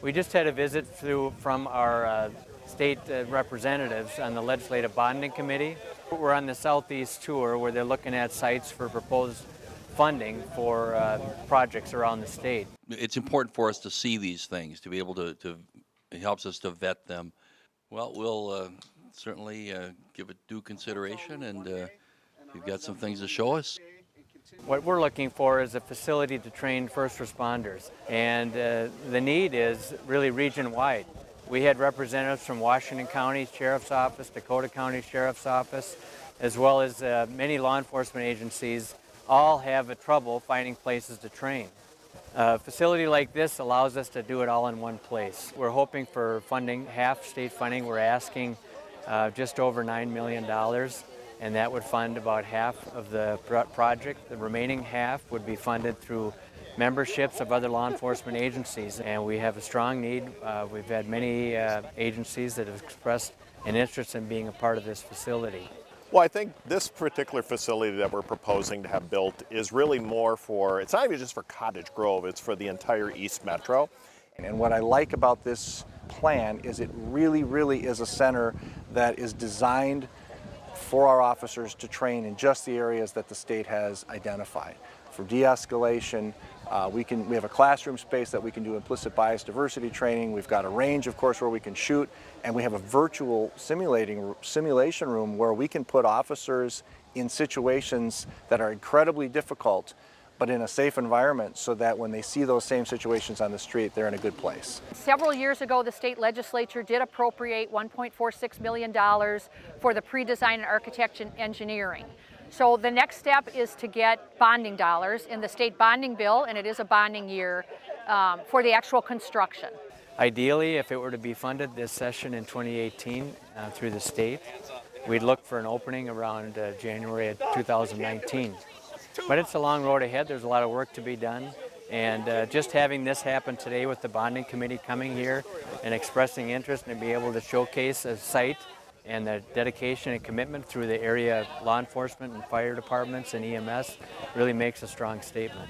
We just had a visit from our state representatives on the Legislative Bonding Committee. We're on the Southeast tour where they're looking at sites for proposed funding for projects around the state. It's important for us to see these things, to be able to it helps us to vet them. Well, we'll certainly give it due consideration, and you've got some things to show us. What we're looking for is a facility to train first responders, and the need is really region-wide. We had representatives from Washington County Sheriff's Office, Dakota County Sheriff's Office, as well as many law enforcement agencies all have trouble finding places to train. A facility like this allows us to do it all in one place. We're hoping for funding, half state funding. We're asking just over $9 million, and that would fund about half of the project. The remaining half would be funded through memberships of other law enforcement agencies, and we have a strong need. We've had many agencies that have expressed an interest in being a part of this facility. Well, I think this particular facility that we're proposing to have built is really more for, it's not even just for Cottage Grove, it's for the entire East Metro. And what I like about this plan is it really is a center that is designed for our officers to train in just the areas that the state has identified. For de-escalation, we have a classroom space that we can do implicit bias diversity training. We've got a range, of course, where we can shoot, and we have a virtual simulation room where we can put officers in situations that are incredibly difficult, but in a safe environment, so that when they see those same situations on the street, they're in a good place. Several years ago, the state legislature did appropriate $1.46 million for the pre-design and architecture and engineering. So the next step is to get bonding dollars in the state bonding bill, and it is a bonding year, for the actual construction. Ideally, if it were to be funded this session in 2018 through the state, we'd look for an opening around January of 2019. But it's a long road ahead. There's a lot of work to be done. And just having this happen today with the bonding committee coming here and expressing interest and be able to showcase a site and the dedication and commitment through the area law enforcement and fire departments and EMS really makes a strong statement.